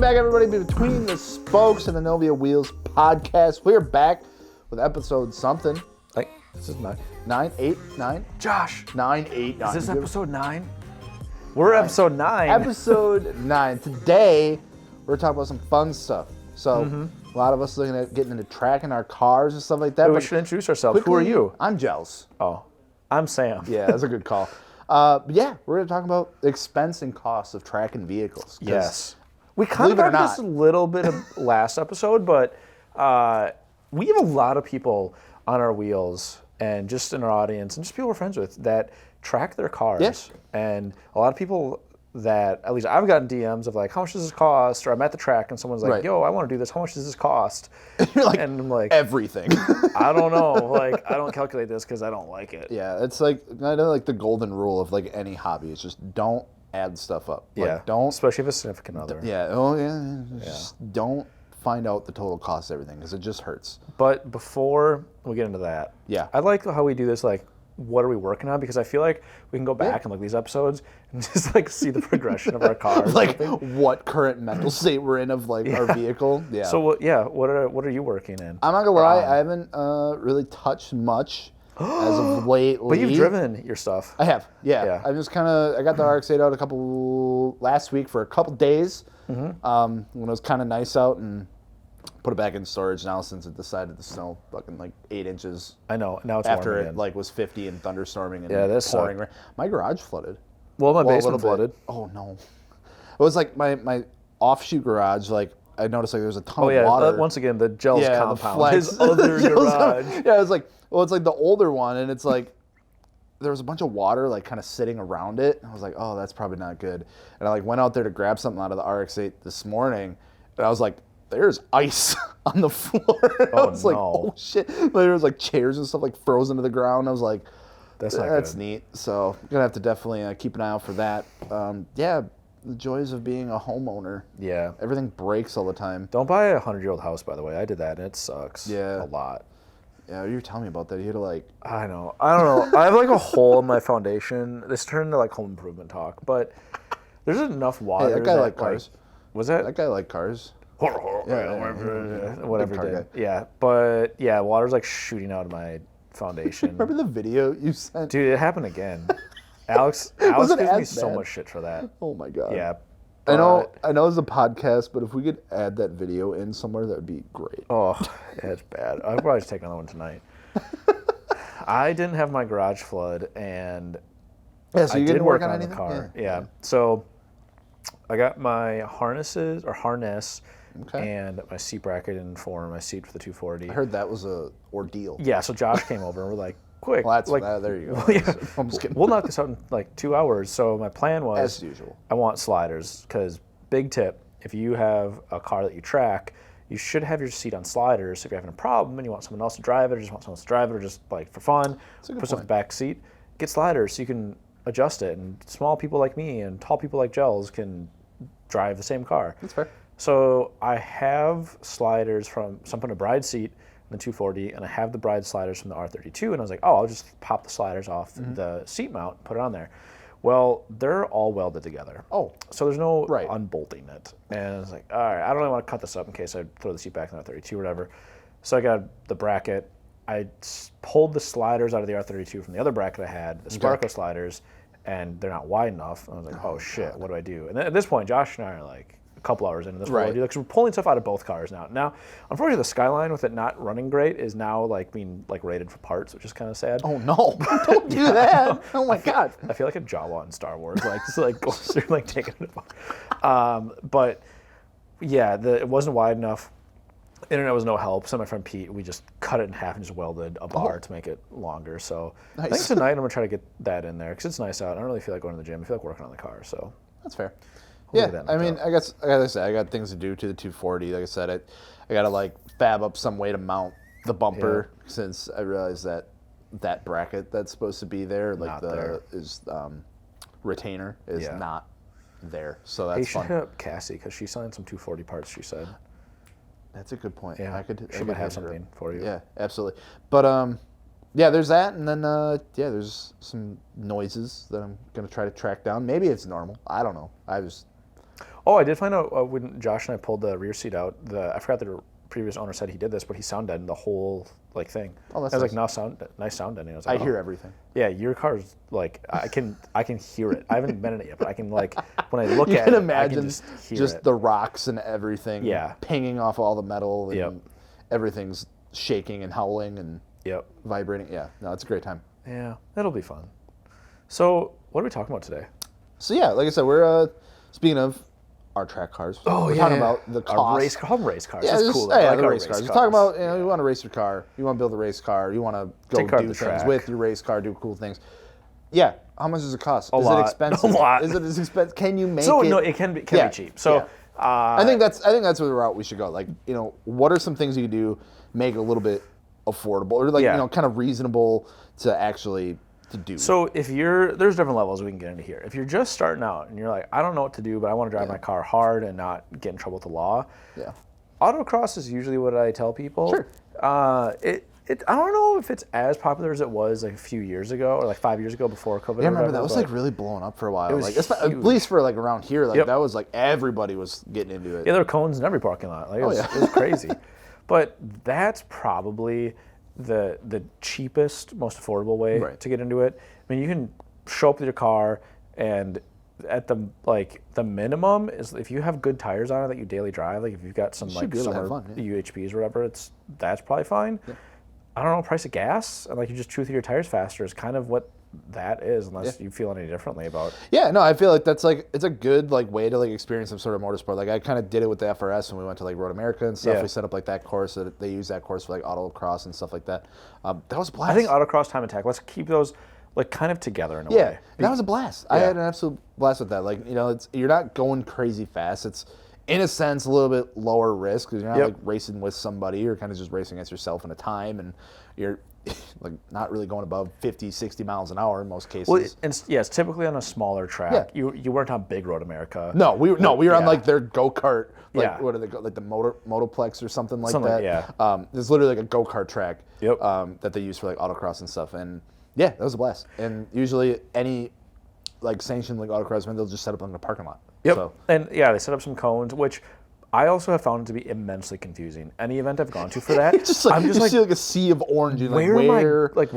back, everybody, between the Spokes and Anovia Wheels podcast. We're back with episode something. Like, this is 9. 9, 8, 9? Josh. 9, 8, 9. Is this episode 9? We're episode 9. Episode 9. Today, we're talking about some fun stuff. So, a lot of us looking at getting into tracking our cars and stuff like that. Hey, we should introduce ourselves. Quickly, Who are you? I'm Gels. Oh, I'm Sam. Yeah, that's a good call. Yeah, we're going to talk about expense and costs of tracking vehicles. Yes. We kind of talked this a little bit of last episode, but we have a lot of people on our wheels and just in our audience and just people we're friends with that track their cars. Yes. And a lot of people that, at least I've gotten DMs of like, how much does this cost? Or I'm at the track and someone's like, yo, I want to do this. How much does this cost? You're like, and I'm like, everything. I don't know. Like, I don't calculate this because I don't like it. Yeah, it's like, I know, like the golden rule of like any hobby is just don't add stuff up. Like, Yeah. don't. Especially if it's a significant other. Yeah. Oh, yeah. Just don't find out the total cost of everything because it just hurts. But before we get into that, I like how we do this, like, what are we working on? Because I feel like we can go back and look these episodes and just like see the progression of our cars. Like what current mental state we're in of like our vehicle. Yeah. So what are you working in? I'm not gonna lie, I haven't really touched much as of lately. But you've driven your stuff. I have. Yeah. I just I got the RX-8 out last week for a couple days when it was kind of nice out and put it back in storage now since it decided to snow fucking like 8 inches. I know. Now it's after warm it again. like was 50 and thunderstorming and that's pouring rain. My garage flooded. Well, my basement flooded. Oh no. It was like my offshoot garage, like I noticed like there was a ton of water. Once again, the Gels compound. The His other garage. Yeah, it was like, well, it's like the older one, and it's like there was a bunch of water like kind of sitting around it. And I was like, oh, that's probably not good. And I like went out there to grab something out of the RX-8 this morning, and I was like, there's ice on the floor. I was like, oh shit. There was like chairs and stuff like frozen to the ground. I was like, that's neat. So I'm gonna have to definitely keep an eye out for that. Yeah, the joys of being a homeowner. Yeah. Everything breaks all the time. Don't buy a 100-year-old house, by the way. I did that and it sucks. Yeah. A lot. Yeah, you were telling me about that. You had to like... I know. I don't know. I have like a hole in my foundation. This turned into like home improvement talk, but there's enough water. Hey, that guy liked cars. Was that? That guy liked cars. Whatever did. Yeah, but yeah, water's like shooting out of my foundation. Remember the video you sent? Dude, it happened again. Alex gives me so much shit for that. Oh my god. Yeah. I know it's a podcast, but if we could add that video in somewhere, that would be great. Oh, yeah, it's bad. I'll probably just take another one tonight. I didn't have my garage flood, and so you didn't work on the anything? car. Yeah. So I got my harness and my seat bracket and for my seat for the 240. I heard that was a ordeal. Yeah, so Josh came over and we're like, quick. Well, there you go. Yeah. I'm just kidding. We'll knock this out in like 2 hours. So my plan was, as usual, I want sliders because big tip, if you have a car that you track, you should have your seat on sliders. So if you're having a problem and you want someone else to drive it, or just want someone else to drive it, or just like for fun, put it in the back seat, get sliders so you can adjust it. And small people like me and tall people like Gels can drive the same car. That's fair. So I have sliders from, so I'm putting a bride seat in the 240, and I have the bride sliders from the R32, and I was like, oh, I'll just pop the sliders off the seat mount and put it on there. Well, they're all welded together. Oh. So there's no unbolting it. And I was like, all right, I don't really want to cut this up in case I throw the seat back in the R32 or whatever. So I got the bracket. I pulled the sliders out of the R32 from the other bracket I had, the Sparko sliders, and they're not wide enough. And I was like, oh shit, what do I do? And then at this point, Josh and I are like, a couple hours into this, because we're pulling stuff out of both cars now. Now, unfortunately, the Skyline with it not running great is now like being like rated for parts, which is kind of sad. Oh no! Don't do that! Oh my god! I feel like a Jawa in Star Wars, like just like goes through like taking it apart. But yeah, it wasn't wide enough. Internet was no help. So my friend Pete, we just cut it in half and just welded a bar to make it longer. So I think tonight I'm gonna try to get that in there because it's nice out. I don't really feel like going to the gym. I feel like working on the car. So that's fair. Yeah, I mean, I guess, like I said, I got things to do to the 240. Like I said, I got to like fab up some way to mount the bumper since I realized that bracket that's supposed to be there, like retainer is not there. So that's fun. Hey, hit up Cassie because she signed some 240 parts. She said. That's a good point. Yeah, she might have something for you. Yeah, absolutely. But yeah, there's that, and then there's some noises that I'm gonna try to track down. Maybe it's normal. I don't know. Oh, I did find out when Josh and I pulled the rear seat out. I forgot the previous owner said he did this, but he sound deadened the whole like thing. Oh, that's I was nice. like, nice sound deadening. I was I like, hear everything. Yeah, your car's like I can hear it. I haven't been in it yet, but I can like when I look You at can it, imagine I can hear it. the rocks and everything Yeah. pinging off all the metal and Yep. everything's shaking and howling and Yep. vibrating. Yeah, no, it's a great time. Yeah, it'll be fun. So, what are we talking about today? So yeah, like I said, we're speaking of our track cars. We're talking about the cost. Home race cars. Yeah, That's just, cool. yeah, I like the our race cars. We're talking about you want to race your car, you want to build a race car, you want to go Take car to do the things track. with your race car, do cool things. Yeah, how much does it cost? Is lot. it expensive? A lot. Is it as expensive? Can you make So it? no, it can be Yeah, cheap. So yeah. I think that's the route we should go. Like, what are some things you can do make it a little bit affordable or like kind of reasonable to actually to do. So if there's different levels we can get into here. If you're just starting out and you're like, I don't know what to do, but I want to drive my car hard and not get in trouble with the law. Yeah. Autocross is usually what I tell people. Sure. I don't know if it's as popular as it was like a few years ago or like 5 years ago before COVID. I remember that was like really blowing up for a while. was Like at least for like around here, like Yep. that was like everybody was getting into it. Yeah, there were cones in every parking lot. Like, it was crazy. But that's probably the cheapest, most affordable way to get into it. I mean, you can show up with your car, and at the minimum is if you have good tires on it that you daily drive. Like if you've got some like summer UHPs or whatever, that's probably fine. Yeah. I don't know, price of gas and like you just chew through your tires faster is kind of what that is, unless you feel any differently about. Yeah, no, I feel like that's like it's a good like way to like experience some sort of motorsport. Like I kind of did it with the FRS when we went to like Road America and stuff. Yeah. We set up like that course that they use that course for like autocross and stuff like that. That was a blast. I think autocross, time attack. Let's keep those like kind of together in a way. Yeah, that was a blast. I had an absolute blast with that. Like you're not going crazy fast. It's in a sense a little bit lower risk because you're not like racing with somebody. You're kind of just racing against yourself in a time, and you're like not really going above 50, 60 miles an hour in most cases. Well, it's typically on a smaller track. Yeah. You weren't on Big Road America. No, we were on like their go-kart, like what are they like the Motoplex or something like that. There's literally like a go-kart track that they use for like autocross and stuff. And yeah, that was a blast. And usually any like sanctioned like autocross event, they'll just set up in the parking lot. Yep. So. And yeah, they set up some cones, which I also have found to be immensely confusing. Any event I've gone to for that, I'm just like see like a sea of orange. And where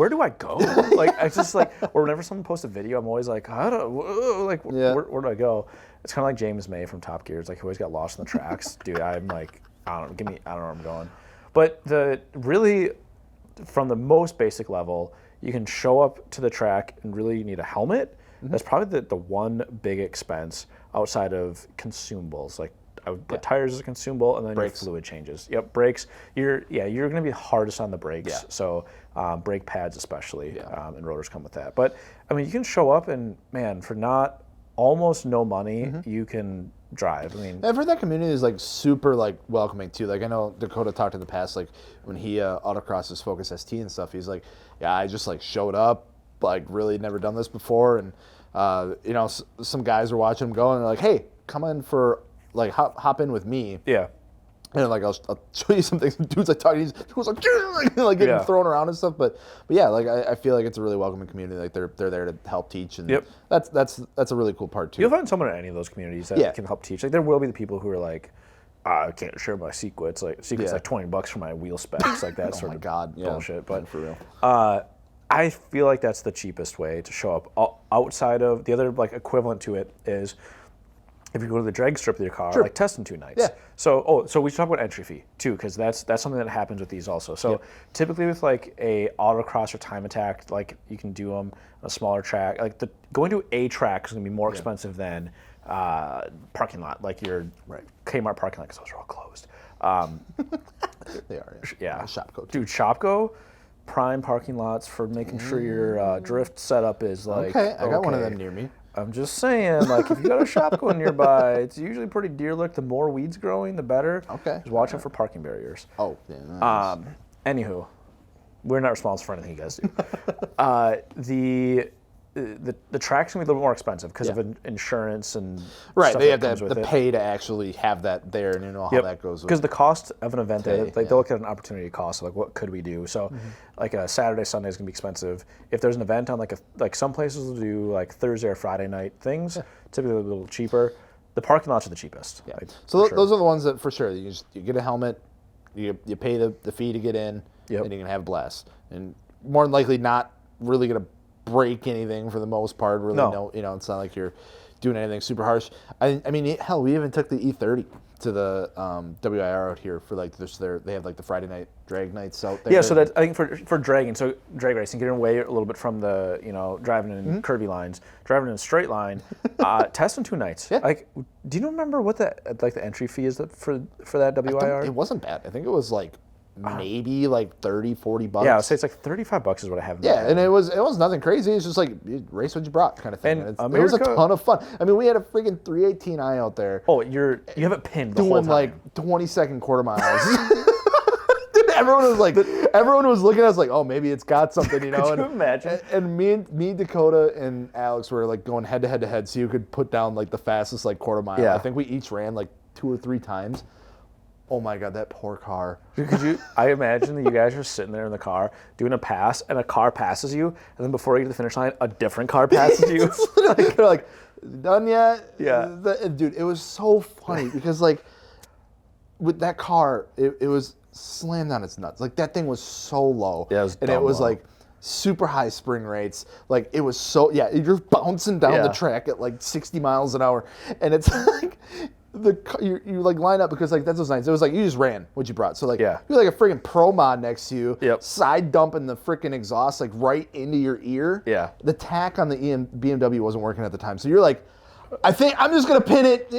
do I go? Like I just like, or whenever someone posts a video, I'm always like, where do I go? It's kind of like James May from Top Gear. It's like he always got lost in the tracks. Dude, I'm like, I don't know where I'm going. But from the most basic level, you can show up to the track and really you need a helmet. Mm-hmm. That's probably the one big expense outside of consumables. Like I would put tires as a consumable, and then your fluid changes. Yep, brakes. You're going to be hardest on the brakes. Yeah. So brake pads especially, and rotors come with that. But I mean, you can show up and man, for not almost no money, you can drive. I mean, I've heard that community is like super like welcoming too. Like I know Dakota talked in the past, like when he autocrossed his Focus ST and stuff. He's like, yeah, I just like showed up, like really never done this before, and some guys were watching him go and they're like, hey, come in for. Like hop in with me. Yeah. And like I'll show you some things. Dudes like talking, dudes like getting thrown around and stuff. But yeah, like I feel like it's a really welcoming community. Like they're there to help teach, and that's a really cool part too. You'll find someone in any of those communities that can help teach. Like there will be the people who are like, I can't share my secrets. Like secrets like $20 for my wheel specs, like that sort of bullshit. But for real. I feel like that's the cheapest way to show up. Outside of the other like equivalent to it is. If you go to the drag strip with your car, like testing 2 nights. Yeah. So we should talk about entry fee too, because that's something that happens with these also. So typically with like a autocross or time attack, like you can do them on a smaller track. Like going to a track is going to be more expensive than parking lot, like your Kmart parking lot, because those are all closed. They are. Yeah. Shopko. Dude, Shopko, prime parking lots for making sure your drift setup is like. Okay, I got one of them near me. I'm just saying, like, if you got a Shopko nearby, it's usually pretty deer-licked. The more weeds growing, the better. Okay. Just watch out for parking barriers. Oh, yeah. Nice. Anywho, we're not responsible for anything you guys do. The track's gonna be a little bit more expensive because of insurance and stuff they have to pay to actually have that there, and how that goes. Because the cost of an event, they look at an opportunity cost. Like, what could we do? So, like a Saturday, Sunday is gonna be expensive. If there's an event on like some places will do like Thursday or Friday night things, typically a little cheaper. The parking lots are the cheapest. Yeah. Like, So for sure. those are the ones that for sure you get a helmet, you pay the fee to get in, Yep. and you can have a blast. And more than likely not really gonna break anything for the most part. Really, No. no, it's not like you're doing anything super harsh. I mean, hell, we even took the E30 to the WIR out here for like this. They have like the Friday night drag nights out there. Yeah, so that I think for dragging, so drag racing, getting away a little bit from the driving in curvy lines, driving in a straight line, testing 2 nights. Yeah. Like, do you remember what the entry fee is for that WIR? It wasn't bad. I think it was like maybe like $30-$40. Yeah, I would say it's like $35 is what I have. In my Yeah, head. and it was nothing crazy. It's just like you race what you brought kind of thing. And It was a America- ton of fun. I mean, we had a freaking 318i out there Oh, you have it pinned the whole doing time. like 20-second quarter miles. Dude, everyone was looking at us like, oh, maybe it's got something, you know. Could you imagine? And me, Dakota, and Alex were like going head to head, so you could put down like the fastest like quarter mile. Yeah. I think we each ran like 2 or 3 times. Oh my god, that poor car. I imagine that you guys are sitting there in the car doing a pass, and a car passes you, and then before you get to the finish line, a different car passes you. They're like, done yet? Yeah. Dude, it was so funny because like with that car, it was slammed on its nuts. Like that thing was so low. Yeah, it was and it dumb was low. like super high spring rates. Like it was so you're bouncing down Yeah. the track at like 60 miles an hour, and it's like you like line up because like that's what's nice. It was like you just ran what you brought. So like Yeah. you're like a friggin' pro mod next to you, Yep. side dumping the freaking exhaust like right into your ear. Yeah. The tack on the BMW wasn't working at the time, so you're like, I think I'm just gonna pin it.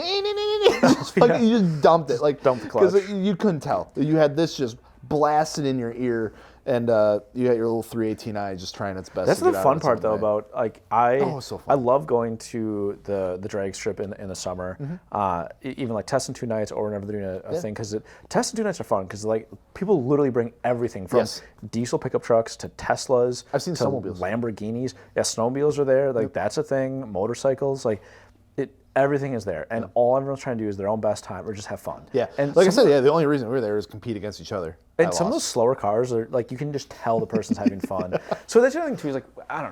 Just like, you just dumped it, like Dumped the clutch. because you couldn't tell. You had this just blasting in your ear, and you got your little 318i just trying its best. That's to the get out fun of it part, some though, way. about like it's so fun. I love going to the drag strip in the summer, even like testing 2 nights or whenever they're doing a thing, because testing 2 nights are fun because like people literally bring everything from Yes. diesel pickup trucks to Teslas. I've seen to snowmobiles. Lamborghinis. Yeah, snowmobiles are there. Like that's a thing. Motorcycles, like everything is there, and all everyone's trying to do is their own best time or just have fun. Yeah, and like I some- said, the only reason we were there is compete against each other. And some of those slower cars are like you can just tell the person's having fun. So that's the other thing too is like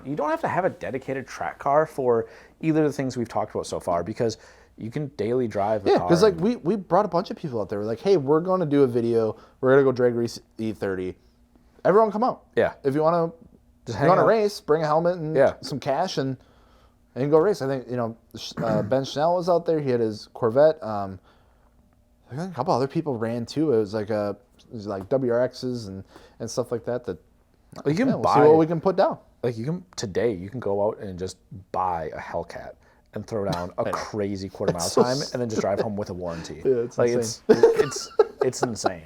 you don't have to have a dedicated track car for either of the things we've talked about so far because you can daily drive the car. because like we brought a bunch of people out there. We're like, hey, we're going to do a video. We're going to go drag race E30. Everyone come out. Yeah. If you want to, Just you hang want to out. race, bring a helmet and Yeah. some cash and go race. I think Ben Schnell was out there. He had his Corvette. I think a couple other people ran too. It was like WRXs and stuff like that. you can We'll buy see what we can put down. like you can go out and just buy a Hellcat and throw down a crazy quarter mile so time and then just drive home with a warranty. Yeah, it's like insane. it's insane.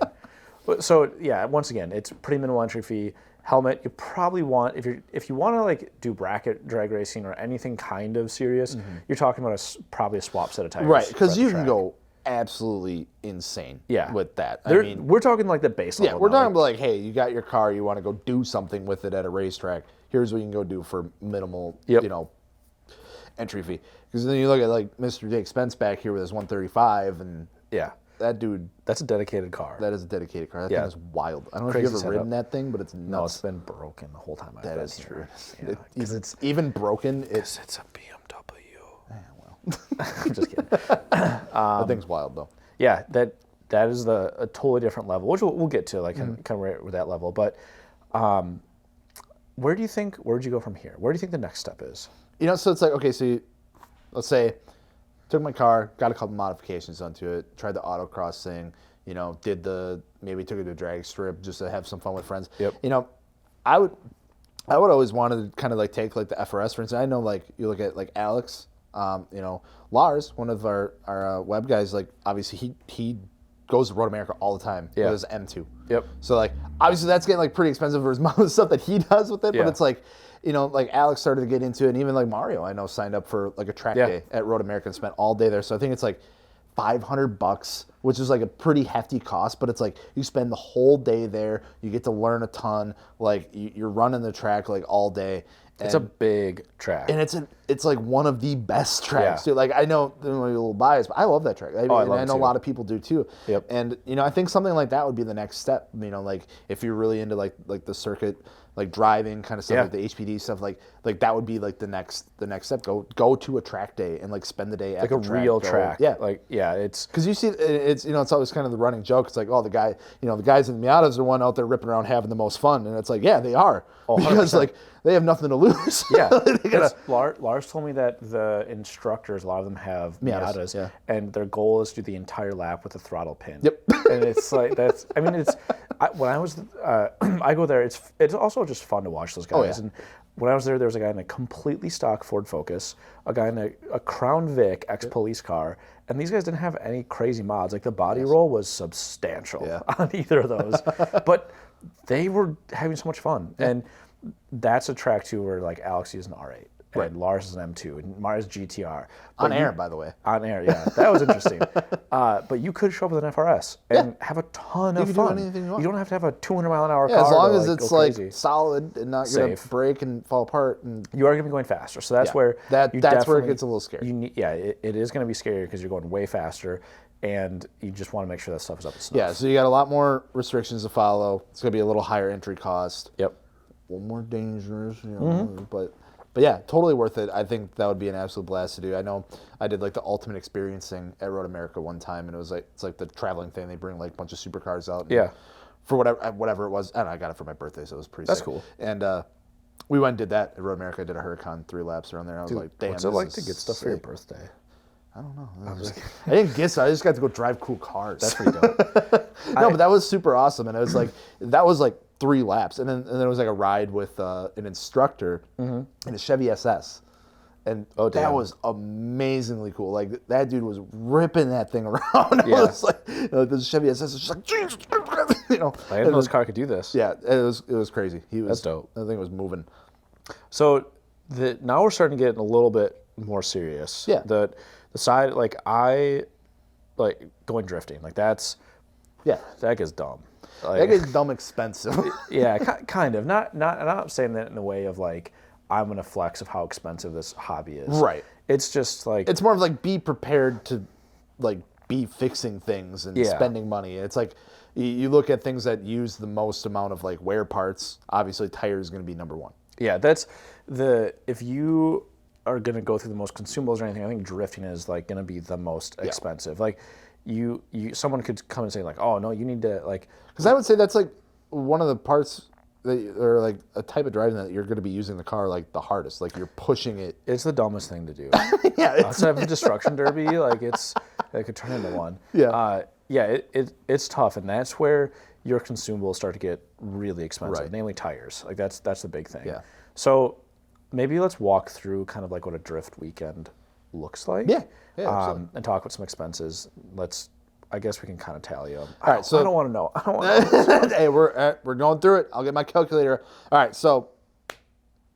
But so yeah, once again, it's pretty minimal entry fee. Helmet, you probably want if you want to like do bracket drag racing or anything kind of serious, you're talking about probably a swap set of tires. Right, because throughout you the can track. go absolutely insane Yeah. with that. I There- mean, we're talking like the base level. yeah, we're now, talking about like, hey, you got your car, you want to go do something with it at a racetrack. Here's what you can go do for minimal, Yep. entry fee. Because then you look at like Mr. Jake Spence back here with his 135, and yeah, that dude, that's a dedicated car. that is a dedicated car. That Yeah. thing is wild. I don't know if Crazy you've ever ridden setup. that thing, but it's No, it's nuts. been broken the whole time I've That been is here. true. Yeah, because it's Even broken, it's a BMW. well, I'm just kidding. that thing's wild though. Yeah, that is a totally different level, which we'll get to, like kind of right with that level. But where'd you go from here? Where do you think the next step is? So it's like, okay, let's say, took my car, got a couple modifications onto it, tried the autocross thing, maybe took it to a drag strip just to have some fun with friends. Yep. I would always wanted to kind of like take like the FRS, for instance. I know like you look at like Alex, Lars, one of our web guys, like obviously he goes to Road America all the time Yeah. with his M2. Yep. So like obviously that's getting like pretty expensive for his mom stuff that he does with it, Yeah. but it's like, like Alex started to get into it, and even like Mario, I know, signed up for like a track Yeah. day at Road America and spent all day there. So I think it's like $500 which is like a pretty hefty cost, but it's like you spend the whole day there, you get to learn a ton, like you're running the track like all day. It's a big track. And it's like one of the best tracks too. Like I know I'm a little biased, but I love that track. I know a lot of people do too. Yep. And I think something like that would be the next step. Like if you're really into like the circuit, like driving kind of stuff, like the HPD stuff, like that would be like the next step. Go to a track day and like spend the day at like the a track. real track. Yeah. It's because you see it's it's always kind of the running joke. It's like, oh, the guys in the Miatas are one out there ripping around having the most fun, and it's like, yeah, they are, because like they have nothing to lose. Yeah. Lars told me that the instructors, a lot of them have Miatas, and their goal is to do the entire lap with a throttle pin. Yep. And it's like when I was I go there, it's also just fun to watch those guys. Oh, yeah. And when I was there was a guy in a completely stock Ford Focus, a guy in a Crown Vic ex-police car, and these guys didn't have any crazy mods. Like the body roll was substantial on either of those, but they were having so much fun. And that's a track too where like Alex is an R8. And Lars is an M2, and Mars GTR. On air, by the way. On air, yeah. That was interesting. But you could show up with an FRS and have a ton of fun. Do anything you want. You don't have to have a 200-mile-an-hour car. As long to, as like, it's go like crazy. solid and not going to break and fall apart. And you are going to be going faster. So that's where that's where it gets a little scary. It is going to be scary because you're going way faster, and you just want to make sure that stuff is up to snuff. Yeah, so you got a lot more restrictions to follow. It's going to be a little higher entry cost. Yep. A little more dangerous, But yeah, totally worth it. I think that would be an absolute blast to do. I know I did like the ultimate experience thing at Road America one time, and it's like the traveling thing. They bring like a bunch of supercars out. Yeah. For whatever it was, and I got it for my birthday, so it was pretty. That's sick. cool. And we went and did that at Road America. I did a Huracan 3 laps around there. I was like, damn, what's it like to get stuff for your birthday? I don't know. I didn't get stuff. I just got to go drive cool cars. That's pretty dope. But that was super awesome, and it was like that was like 3 laps, and then it was like a ride with an instructor in a Chevy SS. And that was amazingly cool. Like that dude was ripping that thing around. It was like this Chevy SS was just like, Jesus, I didn't know this car could do this. Yeah, it was crazy. That's dope. The thing was moving. So now we're starting to get a little bit more serious. Yeah. The side going drifting, like that gets dumb. Like, that gets dumb expensive. Yeah, kind of. I'm not saying that in the way of like I'm gonna flex of how expensive this hobby is. Right. It's just like it's more of like be prepared to like be fixing things and spending money. It's like you look at things that use the most amount of like wear parts. Obviously, tire is going to be number one. Yeah, if you are going to go through the most consumables or anything, I think drifting is like going to be the most expensive. Like someone could come and say like, oh no, you need to like. Because I would say that's like one of the parts or like a type of driving that you're going to be using the car like the hardest. Like you're pushing it. It's the dumbest thing to do. Yeah. Outside of a destruction derby, like it could turn into one. Yeah. It's tough, and that's where your consumables start to get really expensive, namely tires. Like that's the big thing. Yeah. So maybe let's walk through kind of like what a drift weekend looks like. Yeah. Absolutely. And talk about some expenses. I guess we can kind of tally them. All right, so I don't want to know. Hey, we're going through it. I'll get my calculator. All right, so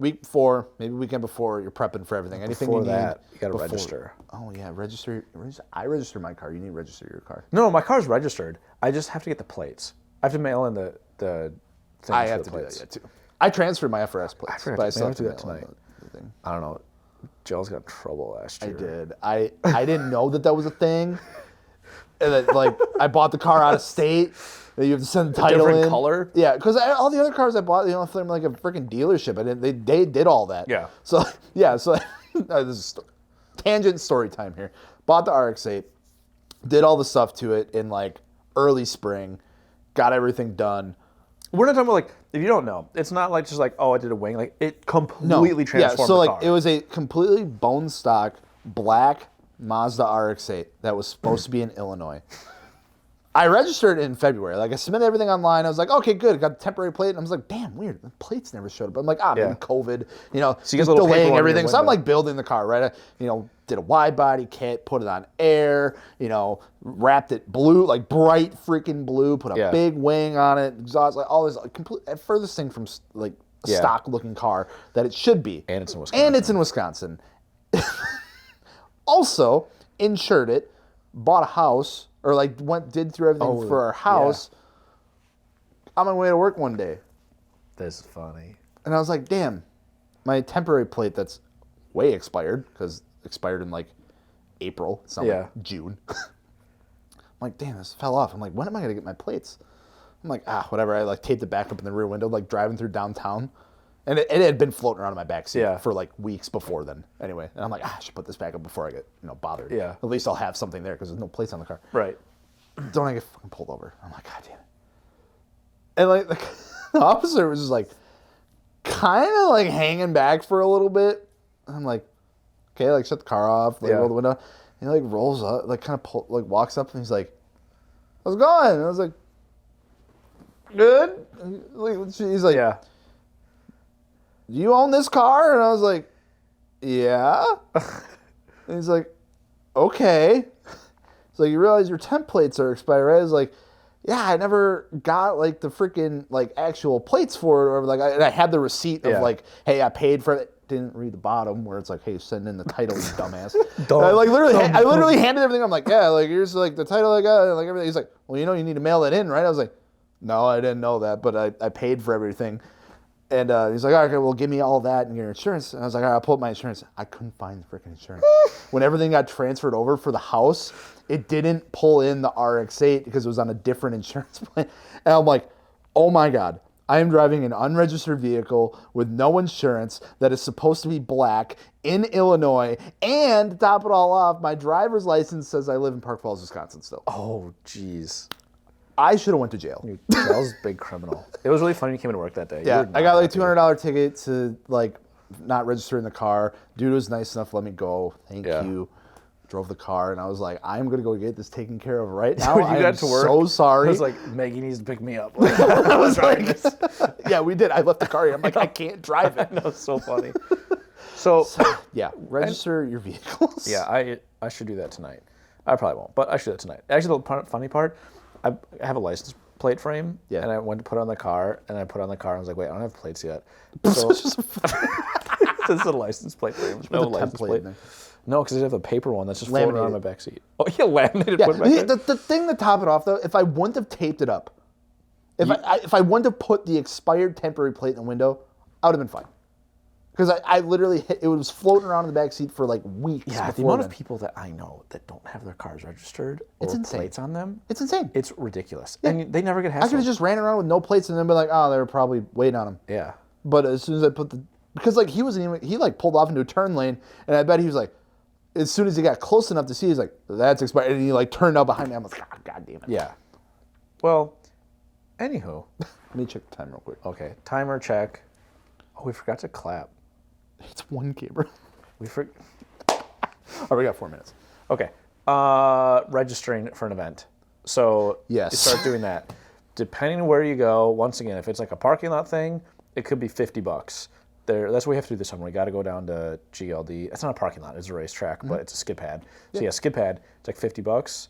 week before, maybe weekend before, you're prepping for everything. Anything Before you that, need. you got to register. Oh yeah, register. I register my car. You need to register your car. No, my car's registered. I just have to get the plates. I have to mail in the thing. I have to do that too. I transferred my FRS plates, but I still have to do that tonight. I don't know. Joel's got in trouble last year. I did. I didn't know that was a thing. And then, like, I bought the car out of state. You have to send the title different in. color? Yeah, because all the other cars I bought, from like a freaking dealership. They did all that. Yeah. So, this is tangent story time here. Bought the RX-8, did all the stuff to it in, like, early spring, got everything done. We're not talking about, like, if you don't know, it's not like just like, oh, I did a wing. Like, it completely transformed so, the like, car. it was a completely bone stock, black Mazda RX-8 that was supposed to be in Illinois. I registered it in February. Like, I submitted everything online. I was like, okay, good. I got a temporary plate. And I was like, damn, weird. The plates never showed up. I'm like, maybe COVID, So you just get a little delaying paper on everything. your So I'm window. like building the car, right? I, did a wide body kit, put it on air, wrapped it blue, like bright freaking blue, put a big wing on it, exhaust, like all this, like complete, furthest thing from like a stock looking car that it should be. And it's in Wisconsin. Also, insured it, bought a house or like did through everything for our house. On my way to work one day. This is funny. And I was like, damn, my temporary plate that's way expired, because expired in like April. It's not like June. I'm like, damn, this fell off. I'm like, when am I going to get my plates? I'm like, whatever. I like taped it back up in the rear window, like driving through downtown. And it had been floating around in my backseat for like weeks before then. Anyway, and I'm like, I should put this back up before I get bothered. Yeah. At least I'll have something there because there's no plates on the car. Right. Don't I get fucking pulled over? I'm like, God damn it. And like the officer was just like, kind of like hanging back for a little bit. And I'm like, okay, like shut the car off, like roll the window. And he like rolls up, like kind of walks up and he's like, how's it going? And I was like, good. He's like, yeah. Do you own this car? And I was like, yeah. And he's like, okay. He's like, you realize your temp plates are expired, right? I was like, yeah, I never got like the freaking like actual plates for it, or like I had the receipt of like, hey, I paid for it. Didn't read the bottom where it's like, hey, send in the title, you dumbass. I literally handed everything. I'm like, yeah, like here's like the title I got, and like everything. He's like, well, you need to mail it in, right? I was like, no, I didn't know that, but I paid for everything. And he's like, all right, okay, well, give me all that and your insurance. And I was like, all right, I'll pull up my insurance. I couldn't find the freaking insurance. When everything got transferred over for the house, it didn't pull in the RX-8 because it was on a different insurance plan. And I'm like, oh my God, I am driving an unregistered vehicle with no insurance that is supposed to be black in Illinois. And to top it all off, my driver's license says I live in Park Falls, Wisconsin still. Oh, jeez. I should have went to jail. Jail's a big criminal. It was really funny when you came to work that day. Yeah, I got like a $200 ticket to like not register in the car. Dude was nice enough to let me go. Thank you. Drove the car, and I was like, I'm gonna go get this taken care of right now. When you got to work, so sorry. I was like, Maggie needs to pick me up. I was like, yeah, we did. I left the car here. I'm like, I can't drive it. No, it's so funny. So yeah, register your vehicles. Yeah, I should do that tonight. I probably won't, but I should do that tonight. Actually, the funny part, I have a license plate frame, and I went to put it on the car, and I put it on the car, and I was like, wait, I don't have plates yet. So this is a license plate frame. There's no license plate. No, because I have a paper one that's just floating around my back seat. Oh, yeah, laminated. Yeah. The thing to top it off, though, if I wouldn't have taped it up, if I wouldn't have put the expired temporary plate in the window, I would have been fine. Because I literally it was floating around in the back seat for like weeks. Yeah, the amount of people that I know that don't have their cars registered or plates on them, it's insane. It's ridiculous, and they never get hassled. I could have just ran around with no plates and then be like, oh, they were probably waiting on them. Yeah. But as soon as I put because like he like pulled off into a turn lane, and I bet he was like, as soon as he got close enough to see, he's like, that's expired, and he like turned out behind me. I'm like, God damn it. Yeah. Well, anywho, let me check the time real quick. Okay, timer check. Oh, we forgot to clap. It's one camera. Oh, we got 4 minutes. Okay. Registering for an event. So yes, you start doing that. Depending on where you go, once again, if it's like a parking lot thing, it could be $50. That's what we have to do this summer. We got to go down to GLD. It's not a parking lot. It's a racetrack, but it's a skid pad. So yeah, skid pad. It's like $50.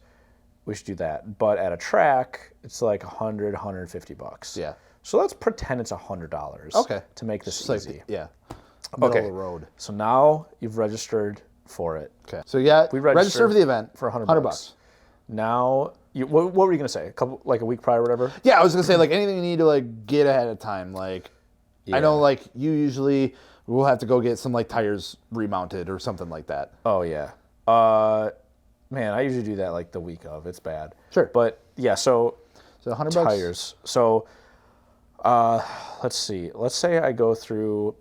We should do that. But at a track, it's like $150. Yeah. So let's pretend it's $100. Okay. To make this easy. Like, yeah. Middle of the road. So now you've registered for it. Okay. So we register for the event for $100. Now, what were you gonna say? A week prior, or whatever. Yeah, I was gonna say like anything you need to like get ahead of time. Like, I know like you usually will have to go get some like tires remounted or something like that. Oh yeah. Man, I usually do that like the week of. It's bad. Sure. But yeah, so $100 tires. So let's see. Let's say I go through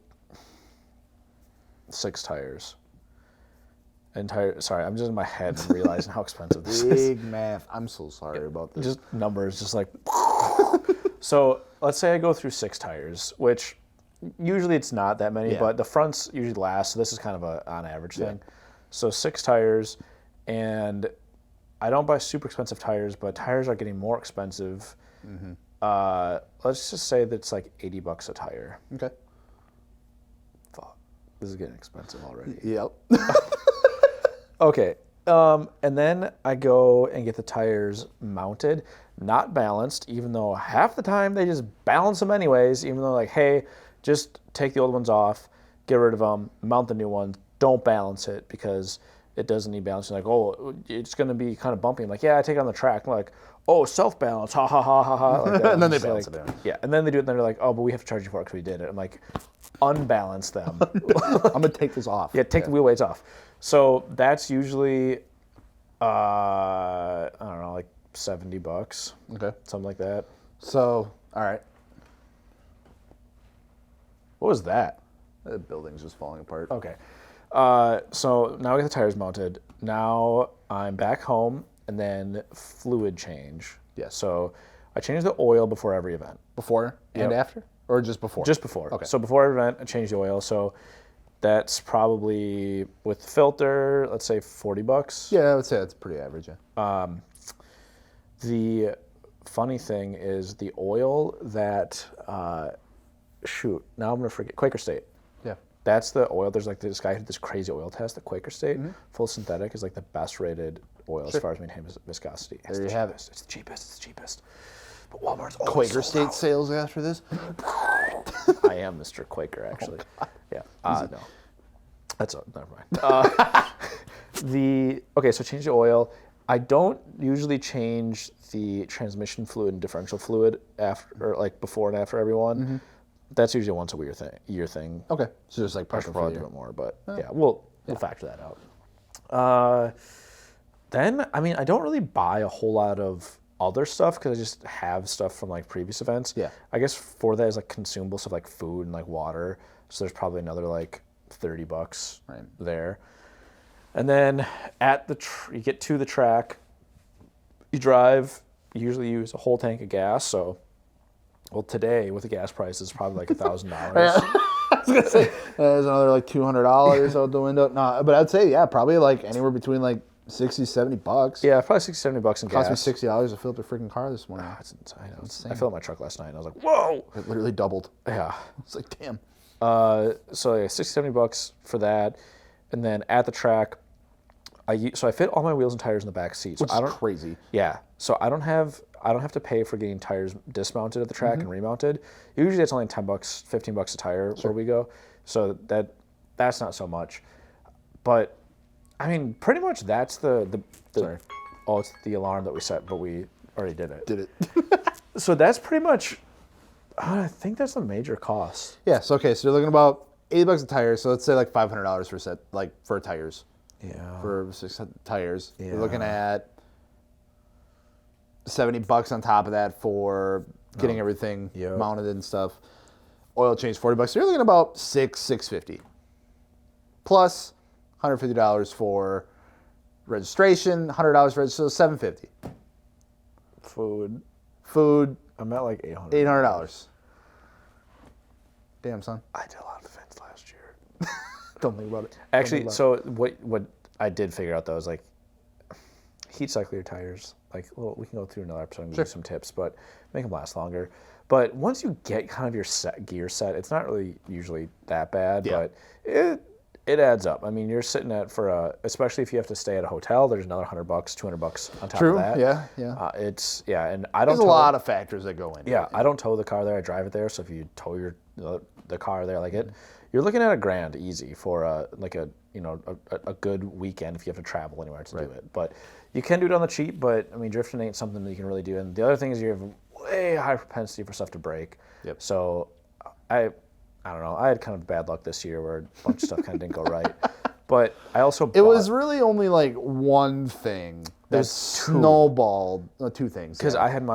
6 tires. Sorry, I'm just in my head and realizing how expensive this is. Big math. I'm so sorry about this. Just numbers, just like. So let's say I go through 6 tires, which usually it's not that many, but the fronts usually last. So this is kind of a on average thing. So 6 tires, and I don't buy super expensive tires, but tires are getting more expensive. Mm-hmm. Let's just say that it's like $80 a tire. Okay. Fuck, this is getting expensive already. Yep. Okay, and then I go and get the tires mounted, not balanced, even though half the time they just balance them anyways, even though like, hey, just take the old ones off, get rid of them, mount the new ones, don't balance it, because it doesn't need balancing. Like, oh, it's going to be kind of bumpy. I'm like, yeah, I take it on the track. I'm like, oh, self-balance, ha, ha, ha, ha, ha. Like that. And then they Just balance like, it in. Yeah, and then they do it, and they're like, oh, but we have to charge you for it because we did it. I'm like, unbalance them. I'm going to take this off. Yeah, take the wheel weights off. So that's usually, I don't know, like $70, Okay. something like that. So, all right. What was that? The building's just falling apart. Okay. So now we got the tires mounted. Now I'm back home, and then fluid change. Yes. So I change the oil before every event. Before and after? Or just before? Just before. Okay. So before every event, I change the oil. So that's probably, with the filter, let's say $40. Yeah, I would say that's pretty average, yeah. The funny thing is the oil that, now I'm going to forget, Quaker State. Yeah. That's the oil. There's like this guy who did this crazy oil test, the Quaker State. Full synthetic is like the best rated oil as far as maintaining viscosity. There you have it. It's the cheapest. It's the cheapest. But Walmart's always Quaker sold State out. sales after this? I am Mr. Quaker, actually. Yeah. No. Never mind. Okay, so change the oil. I don't usually change the transmission fluid and differential fluid after, or like before and after every one. That's usually a once a year thing. Okay. So just like I pressure should for probably you. do it more, but yeah, we'll factor that out. Then, I mean, I don't really buy a whole lot of other stuff because I just have stuff from like previous events. Yeah. I guess for that is like consumable stuff like food and like water. So there's probably another like $30 there. And then at you get to the track, you drive. You usually use a whole tank of gas. So, well, today with the gas prices, probably like $1,000. I was gonna say there's another like $200 out the window. No, but I'd say probably like anywhere between like $60-$70. Yeah, probably $60-$70 in gas. Cost me $60 to fill up a freaking car this morning. I know. I filled my truck last night, and I was like, whoa! It literally doubled. Yeah. It's like, damn. So yeah, $60-$70 for that, and then at the track, so I fit all my wheels and tires in the back seat. So Which is crazy. Yeah. So I don't have to pay for getting tires dismounted at the track and remounted. Usually it's only $10, $15 a tire where we go. So that's not so much. But I mean, pretty much that's the Sorry. Oh, it's the alarm that we set, but we already did it. Did it. So that's pretty much, I think that's the major cost. Yeah, so okay, so you're looking about $80 a tire, so let's say like $500 for set, like for tires. Yeah. For 6 tires. Yeah. You're looking at $70 on top of that for getting everything mounted and stuff. Oil change $40. So you're looking at about $650. Plus $150 for registration, $100 for registration, so $750. Food, I'm at like $800. $800. Damn, son. I did a lot of events last year. Don't think about it. Actually, so what I did figure out though is like heat cycle your tires. Like, well, we can go through another episode and give you some tips, but make them last longer. But once you get kind of your gear set, it's not really usually that bad, but it adds up. I mean, you're sitting at especially if you have to stay at a hotel, there's another $100, $200 on top of that. Yeah. And I don't. There's a lot of factors that go into it. Yeah, I don't tow the car there. I drive it there. So if you tow the car there, like you're looking at $1,000 easy for a good weekend if you have to travel anywhere to do it. But you can do it on the cheap. But I mean, drifting ain't something that you can really do. And the other thing is you have a way high propensity for stuff to break. Yep. So I don't know. I had kind of bad luck this year where a bunch of stuff kind of didn't go right. But I also It was really only like one thing that snowballed. Two things. Because I had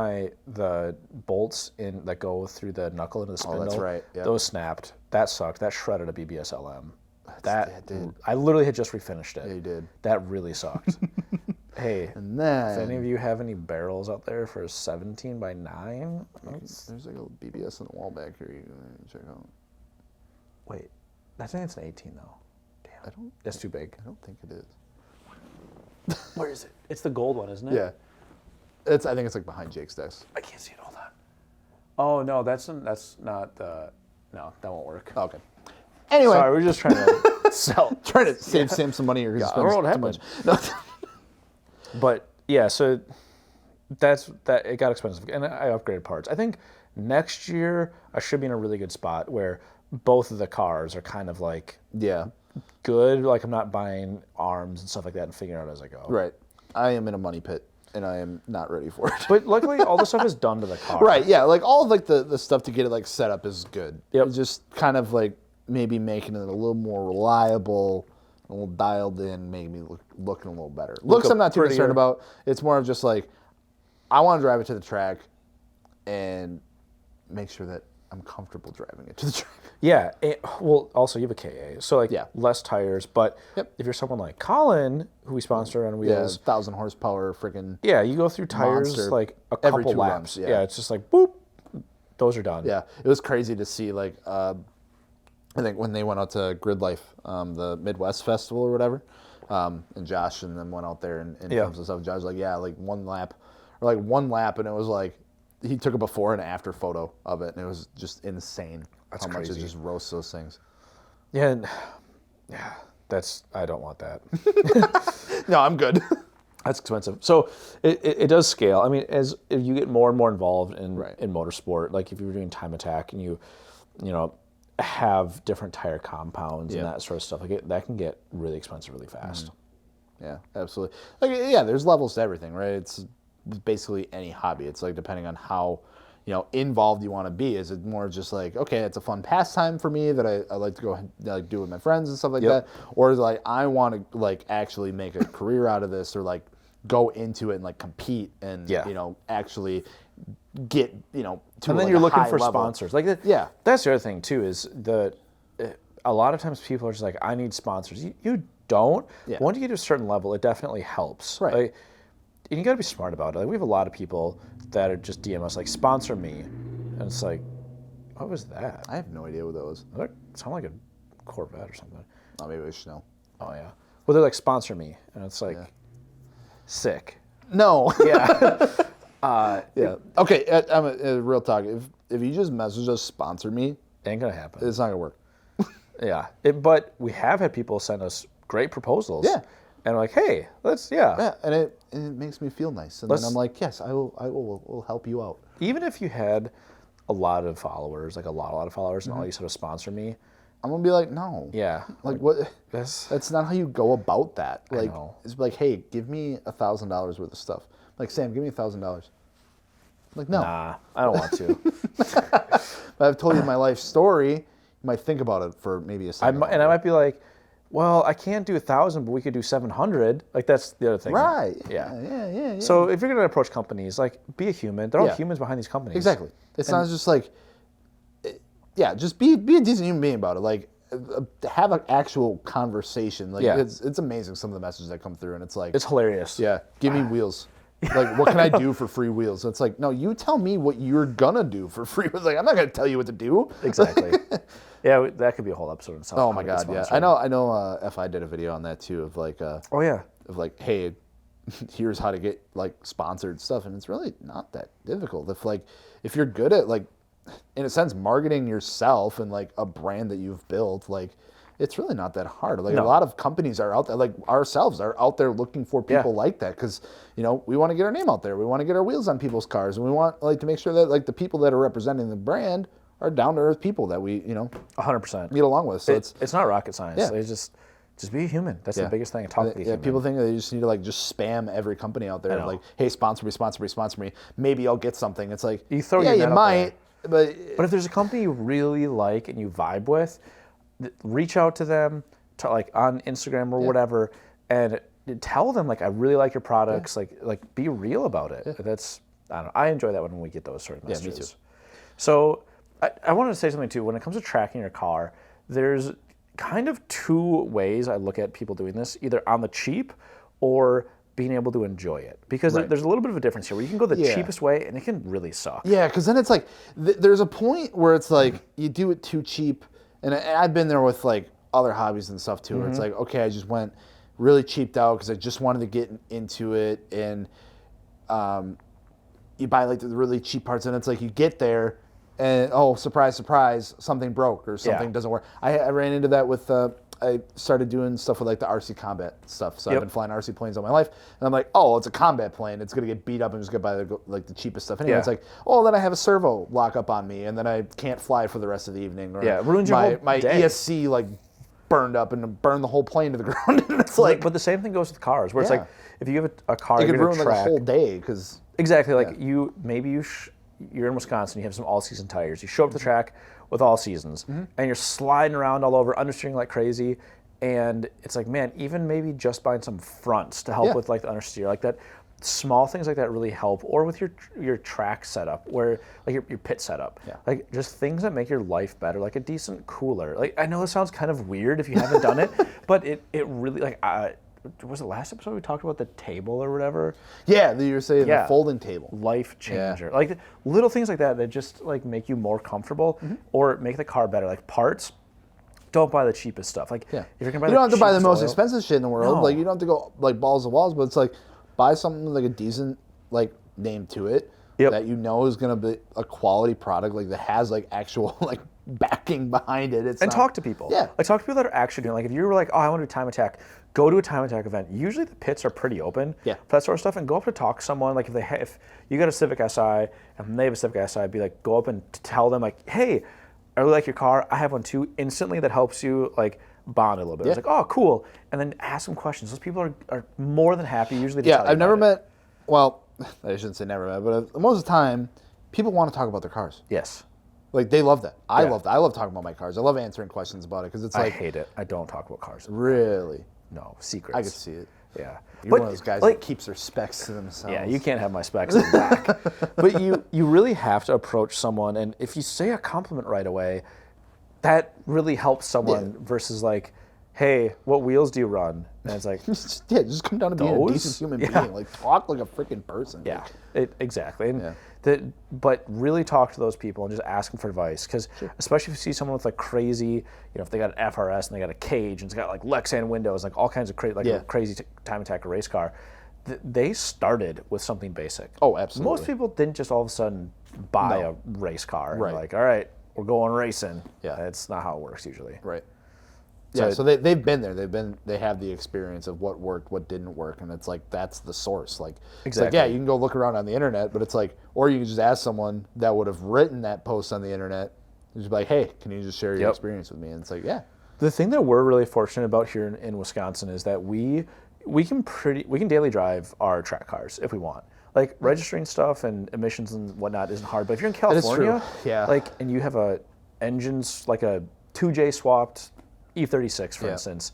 the bolts that go through the knuckle into the spindle. Oh, that's right. Yep. Those snapped. That sucked. That shredded a BBS LM. That did. I literally had just refinished it. Yeah, you did. That really sucked. Hey, And then if any of you have any barrels out there for 17x9, there's like a BBS on the wall back here. You can check out. wait, I think it's an 18 though. Damn, that's too big. I don't think it is. Where is it? It's the gold one, isn't it? Yeah. I think it's like behind Jake's desk. I can't see it. Hold on. Oh no, that's not the. No, that won't work. Okay. Anyway, Sorry, we're just trying to sell. trying to save Sam some money here because I don't know what too much. happened. But yeah, so that it got expensive, and I upgraded parts. I think next year I should be in a really good spot where both of the cars are kind of like good. Like I'm not buying arms and stuff like that and figuring out as I go. Right. I am in a money pit, and I am not ready for it. But luckily, all the stuff is done to the car. Right, yeah, like all of like the stuff to get it like set up is good. Yep. It's just kind of like maybe making it a little more reliable, a little dialed in, maybe looking a little better. Looks I'm not too concerned about. It's more of just like I want to drive it to the track and make sure that I'm comfortable driving it to the track. Yeah. Well, also you have a KA, so like less tires. But Yep. if you're someone like Colin, who we sponsor on Wheels, 1,000 horsepower freaking. yeah, you go through tires monster like a every couple 2 laps. laps, yeah. It's just like boop, those are done. Yeah, it was crazy to see like I think when they went out to Grid Life, the Midwest Festival or whatever, and Josh and them went out there and filmed some stuff. Josh was like, yeah, like one lap, and it was like he took a before and after photo of it, and it was just insane That's how much crazy. it just roasts those things. Yeah, I don't want that. No, I'm good. That's expensive. So it does scale. I mean, as if you get more and more involved in motorsport, like if you're doing time attack and you know, have different tire compounds and that sort of stuff, like that can get really expensive really fast. Yeah, absolutely. Like, yeah, there's levels to everything, right? It's basically any hobby. It's like depending on how, involved you want to be. Is it more just like, okay, it's a fun pastime for me that I like to go like do with my friends and stuff like that, or is it like I want to like actually make a career out of this, or like go into it and like compete and actually get to and then like you're a looking high for level. sponsors. Like that's the other thing too, is a lot of times people are just like, I need sponsors. You don't. Yeah. Once you get to a certain level, it definitely helps. Right. Like, and you got to be smart about it. Like, we have a lot of people that are just DM us like, sponsor me, and it's like, what was that? I have no idea what that was. That sound like a Corvette or something. Oh, maybe I should know. Oh yeah. Well, they're like, sponsor me, and it's like, sick. No. Yeah. Yeah. Okay. I'm a real talk. If you just message us, sponsor me, Ain't gonna happen. it's not gonna work. Yeah. But we have had people send us great proposals. Yeah. And we're like, hey, let's Yeah, and it makes me feel nice, and then I'm like, yes, I will help you out. even if you had a lot of followers, like a lot of followers, and all you said was sponsor me. I'm gonna be like, no. Yeah. Like what? That's That's not how you go about that. Like know. it's like, hey, give me $1,000 worth of stuff. Like Sam, give me $1,000. Like no. nah, I don't want to. If I've told you my life story, you might think about it for maybe a second. I might be like, well, I can't do 1,000, but we could do 700. Like that's the other thing. Right. Yeah. Yeah. So if you're gonna approach companies, like be a human. They're all humans behind these companies. Exactly. It's not just like, just be a decent human being about it. Like, have an actual conversation. Like, it's amazing some of the messages that come through, and it's like, It's hilarious. yeah, give me wheels. Like, what can I do for free wheels? It's like, no, you tell me what you're gonna do for free wheels. Like, I'm not gonna tell you what to do. Exactly. Yeah, that could be a whole episode in itself. Oh my god, yeah. I know. FI did a video on that too of like, Oh yeah. hey, here's how to get like sponsored stuff, and it's really not that difficult. If you're good at like, in a sense, marketing yourself and like a brand that you've built, like it's really not that hard. Like a lot of companies are out there, like ourselves are out there looking for people like that, because we want to get our name out there, we want to get our wheels on people's cars, and we want like to make sure that like the people that are representing the brand are down to earth people that we 100%. get along with. So it's not rocket science. Yeah. It's just be a human. That's the biggest thing. Talk to the human. people think that they just need to like just spam every company out there, like, hey, sponsor me. Maybe I'll get something. It's like, You throw your you net out might, but But if there's a company you really like and you vibe with, reach out to them, like on Instagram or whatever, and tell them like, I really like your products. Like be real about it. That's, I don't know. I enjoy that when we get those sort of messages. me too. So I wanted to say something too. When it comes to tracking your car, there's kind of two ways I look at people doing this: either on the cheap or being able to enjoy it. Because there's a little bit of a difference here, where you can go the cheapest way and it can really suck. Yeah, because then it's like there's a point where it's like you do it too cheap, and I've been there with like other hobbies and stuff too. Where it's like, okay, I just went really cheaped out because I just wanted to get into it, and you buy like the really cheap parts, and it's like you get there, and oh, surprise, something broke or something doesn't work. I ran into that with. I started doing stuff with like the RC combat stuff. So I've been flying RC planes all my life, and I'm like, oh, it's a combat plane. It's gonna get beat up. I'm just gonna buy the cheapest stuff. Anyway, it's like, oh, then I have a servo lock up on me, and then I can't fly for the rest of the evening. Or it ruins your whole my day. ESC like burned up and burned the whole plane to the ground. And it's like, but the same thing goes with cars, where it's Yeah. like if you have a car, it you're could gonna ruin like track a whole day because exactly like you're in Wisconsin, you have some all-season tires. You show up to the track with all seasons, and you're sliding around all over, understeering like crazy. And it's like, man, even maybe just buying some fronts to help Yeah. with like the understeer, like that, small things like that really help. Or with your track setup, where like your pit setup, Yeah. like just things that make your life better, like a decent cooler. Like I know this sounds kind of weird if you haven't done it, but it really like. Was it last episode we talked about the table or whatever? yeah, you were saying Yeah. the folding table. Life changer. Like little things like that just like make you more comfortable or make the car better. Like parts, don't buy the cheapest stuff. Like Yeah. if you're gonna buy You don't have to buy the cheapest most oil- expensive shit in the world. No. Like you don't have to go like balls to walls, but it's like buy something with like a decent like name to it Yep. that you know is gonna be a quality product, like that has like actual like backing behind it. It's And not- talk to people. Yeah. Like talk to people that are actually doing. Like if you were like, oh, I want to do time attack, go to a time attack event. Usually the pits are pretty open. Yeah. For that sort of stuff, and go up to talk to someone. Like if you got a Civic Si and they have a Civic Si, be like, go up and tell them like, hey, I really like your car. I have one too. Instantly, that helps you like bond a little bit. Yeah. It's like, oh, cool. And then ask them questions. Those people are more than happy usually. To Yeah, tell you I've never about it. met. Well, I shouldn't say never met, but most of the time, people want to talk about their cars. Yes. Like they love that. I Yeah. love that. I love talking about my cars. I love answering questions about it because it's I like hate it. I don't talk about cars. really. No secrets. I could see it. Yeah. You're one of those guys like, that keeps their specs to themselves. yeah, you can't have my specs in the back. But you really have to approach someone, and if you say a compliment right away, that really helps someone versus like, hey, what wheels do you run? And it's like, just come down to being a Those? decent human Yeah. being. Like talk like a freaking person. yeah, Like, exactly. And Yeah. but really talk to those people and just ask them for advice. Because especially if you see someone with like crazy, if they got an FRS and they got a cage and it's got like Lexan windows, like all kinds of Yeah. crazy time attack race car, they started with something basic. Oh, absolutely. Most people didn't just all of a sudden buy No. a race car. Right. And like, all right, we're going racing. Yeah. That's not how it works usually. Right. So- Yeah, so they've been there. They have the experience of what worked, what didn't work, and it's like that's the source. Like it's like, Exactly. yeah, you can go look around on the internet, but it's like, or you can just ask someone that would have written that post on the internet, and just be like, hey, can you just share your Yep. experience with me? And it's like, yeah, The thing that we're really fortunate about here in Wisconsin is that we can daily drive our track cars if we want. Like registering stuff and emissions and whatnot isn't hard. But if you're in is California, true. Yeah. like and you have a engines like a 2J swapped E36, for Yeah. instance,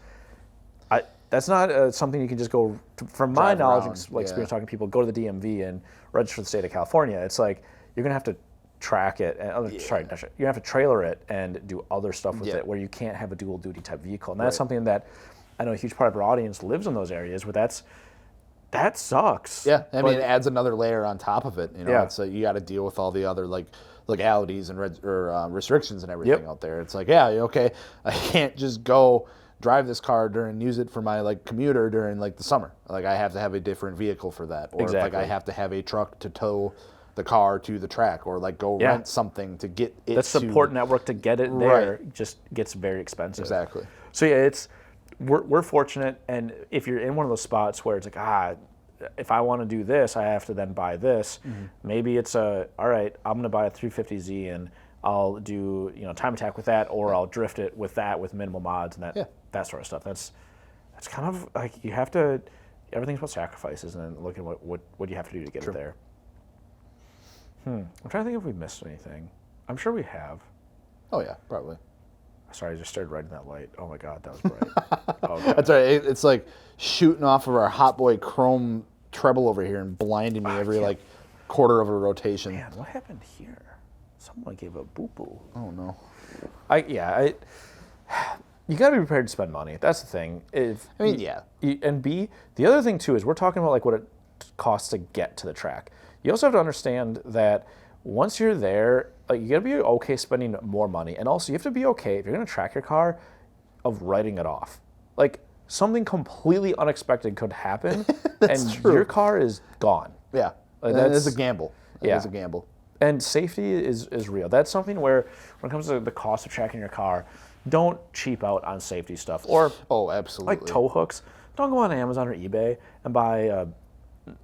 that's not something you can just go. From my Drive knowledge, around, and experience yeah. talking to people, go to the DMV and register for the state of California. It's like you're gonna have to track it. And, sorry, not track, you're gonna have to trailer it and do other stuff with Yeah. it, where you can't have a dual duty type vehicle. And that's Right. something that I know a huge part of our audience lives in those areas where that sucks. yeah. I mean, But- it adds another layer on top of it. You know, Yeah. it's you got to deal with all the other like legalities and restrictions and everything Yep. out there. It's like, yeah, okay, I can't just go drive this car during use it for my like commuter during like the summer. Like I have to have a different vehicle for that, or if, like Exactly. I have to have a truck to tow the car to the track, or like go Yeah. rent something to get it. that to, support network to get it there just gets very expensive. Exactly. So yeah, we're fortunate, and if you're in one of those spots where it's like if I want to do this, I have to then buy this. Mm-hmm. Maybe it's all right, I'm going to buy a 350Z and I'll do time attack with that, or I'll drift it with that with minimal mods and that sort of stuff. That's kind of like you have to. Everything's about sacrifices and looking at what you have to do to get it there. I'm trying to think if we missed anything. I'm sure we have. Oh yeah, probably. Sorry, I just started riding that light. Oh my God, that was bright. Oh, God. That's right. It's like shooting off of our Hot Boy Chrome treble over here and blinding me every like quarter of a rotation. Man, what happened here? Someone gave a boo-boo. Oh no. You got to be prepared to spend money. That's the thing. Yeah. And B, the other thing too is we're talking about like what it costs to get to the track. You also have to understand that once you're there, like you got to be okay spending more money, and also you have to be okay if you're going to track your car of writing it off. Like something completely unexpected could happen, and true. your car is gone. Yeah. Like, It is that's- a gamble. It yeah. is a gamble. And safety is real. That's something where, when it comes to the cost of tracking your car, don't cheap out on safety stuff. Or Oh, absolutely. like tow hooks. Don't go on Amazon or eBay and buy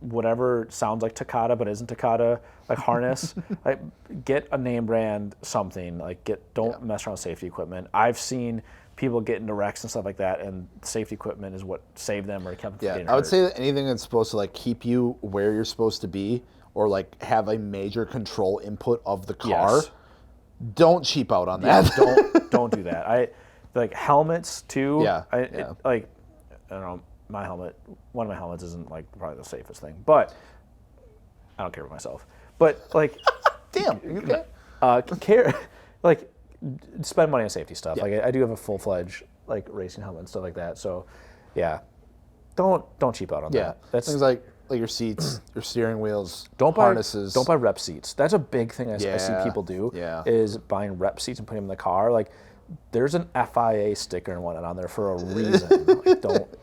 whatever sounds like Takata but isn't Takata, like harness. Like get a name brand something. Like don't mess around with safety equipment. I've seen people get into wrecks and stuff like that, and safety equipment is what saved them or kept them from getting I would hurt. say that anything that's supposed to like keep you where you're supposed to be, or like have a major control input of the car, Yes. don't cheap out on that. Don't do that. I like helmets too. Yeah. I don't know, one of my helmets isn't like probably the safest thing, but I don't care about myself. But like, Damn. You okay? spend money on safety stuff. Yeah. Like I do have a full-fledged like racing helmet and stuff like that. So yeah, don't cheap out on Yeah. that. That's Things like your seats, your steering wheels, don't harnesses. buy rep seats. That's a big thing I see people do. Yeah. Is buying rep seats and putting them in the car. Like there's an FIA sticker and whatnot on there for a reason. Like,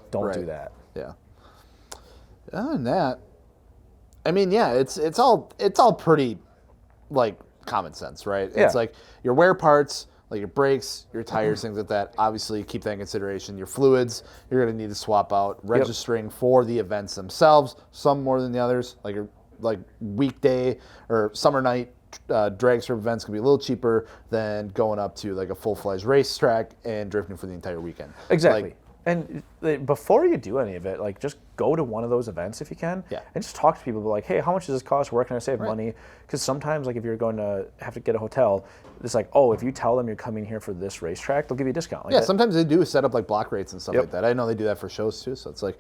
don't do that. Yeah. Other than that, I mean, yeah, it's all pretty like common sense, right? Yeah. It's like your wear parts, like your brakes, your tires, things like that. Obviously, keep that in consideration. Your fluids, you're going to need to swap out. Registering for the events themselves, some more than the others. Like weekday or summer night drag strip events can be a little cheaper than going up to like a full-fledged racetrack and drifting for the entire weekend. Exactly. Like, And before you do any of it, like just go to one of those events if you can, and just talk to people. Be like, hey, how much does this cost? Where can I save money? Because sometimes, like if you're going to have to get a hotel, it's like, oh, if you tell them you're coming here for this racetrack, they'll give you a discount. Like sometimes they do set up like block rates and stuff like that. I know they do that for shows too. So it's like,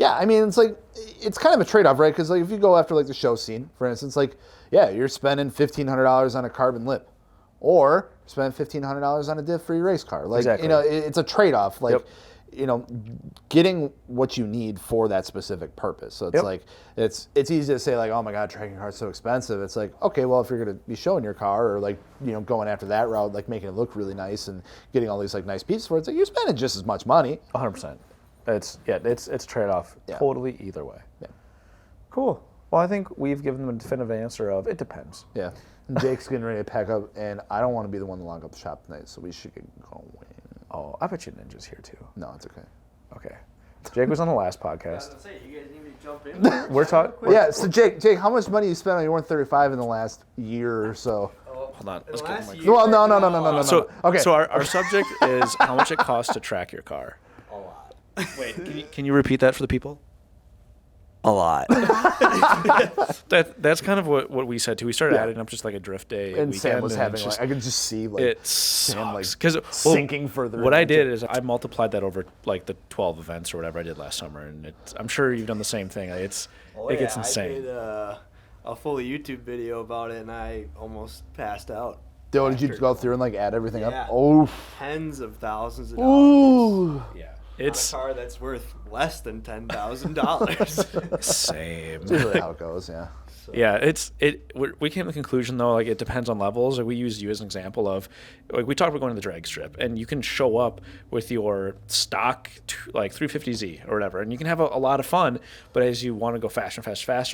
I mean, it's like it's kind of a trade-off, right? Because like if you go after like the show scene, for instance, like you're spending $1,500 on a carbon lip, or spend $1,500 on a diff for your race car. Like it's a trade-off. Like. Getting what you need for that specific purpose. So it's like, it's easy to say like, oh my God, tracking car's so expensive. It's like, okay, well, if you're going to be showing your car or like, going after that route, like making it look really nice and getting all these like nice pieces for it, it's like you're spending just as much money. 100%. It's a trade-off totally either way. Yeah. Cool. Well, I think we've given them a definitive answer of it depends. Yeah. And Jake's getting ready to pack up, and I don't want to be the one to lock up the shop tonight, so we should get going. Oh, I bet you Ninja's here too. No, it's okay. Okay. Jake was on the last podcast. I was gonna say, you guys need me to jump in? We're talking. Yeah, so Jake, how much money you spent on your 135 in the last year or so? Hold on. Let's last get year- Well, no. So, Okay. So our subject is how much it costs to track your car. A lot. Wait, can you repeat that for the people? A lot. That's kind of what we said too. We started adding up just like a drift day And weekend. Sam was and having it's just, like I could just see like it Sam like sucks because sinking further. What I into did is I multiplied that over like the 12 events or whatever I did last summer, and I'm sure you've done the same thing. It gets insane. I did a full YouTube video about it, and I almost passed out. Did you go through and like add everything Yeah. up? Oh, Tens of thousands of dollars. ooh. Yeah, On a car that's worth less than $10,000. same. That's usually how it goes. Yeah. Yeah, we came to the conclusion though, like it depends on levels. Like we used you as an example of, like we talked about going to the drag strip, and you can show up with your stock like 350Z or whatever, and you can have a lot of fun. But as you want to go faster,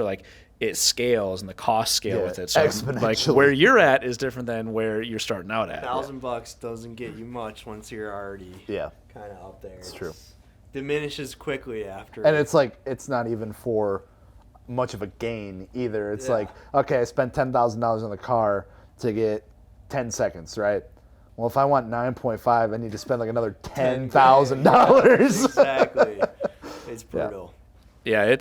like it scales and the cost scale with it. So like exponentially. where you're at is different than where you're starting out at. $1,000 doesn't get you much once you're already kind of up there. It's true. Diminishes quickly after. And it's like it's not even for much of a gain either. It's like, okay, I spent $10,000 on the car to get 10 seconds, right? Well, if I want 9.5, I need to spend like another $10,000. Exactly. It's brutal. Yeah,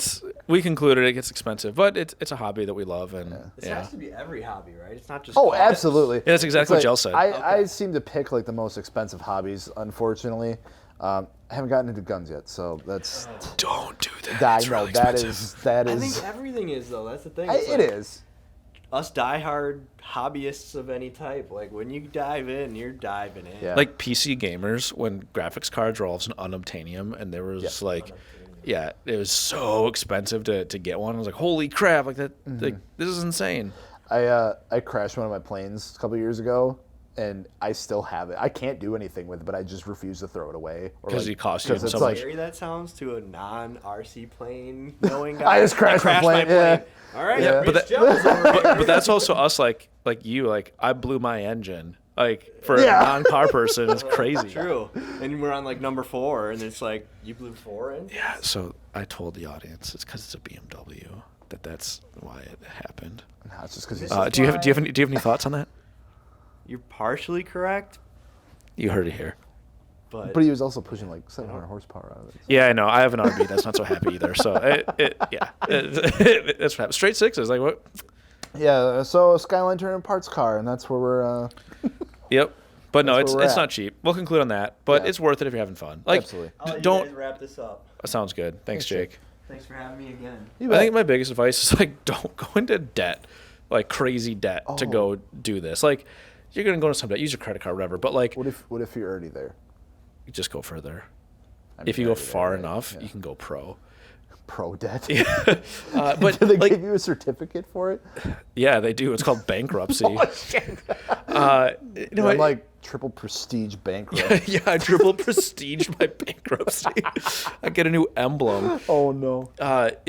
we concluded it gets expensive, but it's a hobby that we love, and This has to be every hobby, right? It's not just Oh, cars. absolutely. Yeah, that's exactly It's what like, Jill said. I seem to pick like the most expensive hobbies, unfortunately. I haven't gotten into guns yet, so that's. Don't do that. I It's know really that expensive. I is. think everything is, though. That's the thing. It is. Us diehard hobbyists of any type. Like, when you dive in, you're diving in. Yeah. Like PC gamers, when graphics cards were all of a sudden unobtainium, and there was like, it was so expensive to get one. I was like, holy crap! Like that, like this is insane. I crashed one of my planes a couple years ago, and I still have it. I can't do anything with it, but I just refuse to throw it away. 'Cause it costs you it's so like, much. Scary that sounds to a non-RC plane knowing guy. I just crashed my plane, yeah. All right, Yeah. Rich But Jones over here. But that's also us, like you, like I blew my engine Like for a non-car person, it's crazy. True. And we're on like number 4, and it's like you blew 4 in. Yeah. So I told the audience it's because it's a BMW. That's why it happened. No, it's just because Do you have any thoughts on that? You're partially correct, You heard it here. but But he was also pushing like 700 horsepower out of it. So. Yeah, I know. I have an RB that's not so happy either. So that's what happened. Straight sixes. Like what? Yeah, so Skyline Touring Parts car, and that's where we're. Yep. But no, That's it's where we're at. not cheap. We'll conclude on that. But Yeah. it's worth it if you're having fun. Like, Absolutely. I'll let you don't. guys wrap this up. Sounds good. Thanks, Jake. Thanks for having me again. You I bet. think my biggest advice is like don't go into debt, like crazy debt to go do this. Like you're gonna go into some debt, use your credit card, whatever. But like, What if you're already there? you just go further. I mean, If you go already there, far right? you Yeah. can go pro. Pro debt. But Do they like, give you a certificate for it? yeah, they do. It's called bankruptcy. You know, I'm like triple prestige bankrupt. yeah, I triple prestige my bankruptcy. I get a new emblem. Oh no. But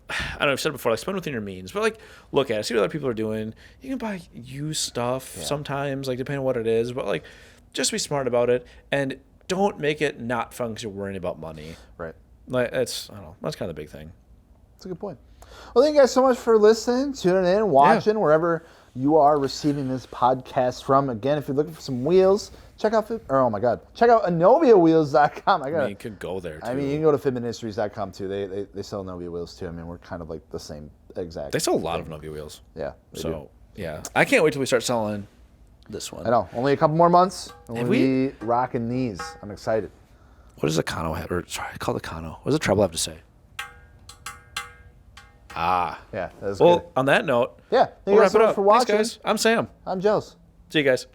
I don't know. I've said it before. Like spend within your means. But like, look at it. See what other people are doing. You can buy used stuff sometimes, like depending on what it is. But like, just be smart about it and don't make it not fun because you're worrying about money. Right. Like that's I don't know. That's kind of the big thing. That's a good point. Well, thank you guys so much for listening, tuning in, watching, wherever you are receiving this podcast from. Again, if you're looking for some wheels, check out AnoviaWheels.com. I mean, you could go there too. I mean, you can go to FitmentIndustries.com too. They sell Anovia wheels too. I mean, we're kind of like the same exact. They sell a lot of Anovia wheels. Yeah. They So do. yeah, I can't wait till we start selling this one. I know. Only a couple more months, and Have we'll be rocking these. I'm excited. What does a Kano have? Or sorry, I call it Kano. What does the treble have to say? Ah. Yeah, that's Well, good. on that note, Yeah. Thank we'll you wrap guys so it much up. for watching. Thanks, guys. I'm Sam. I'm Joe's. See you guys.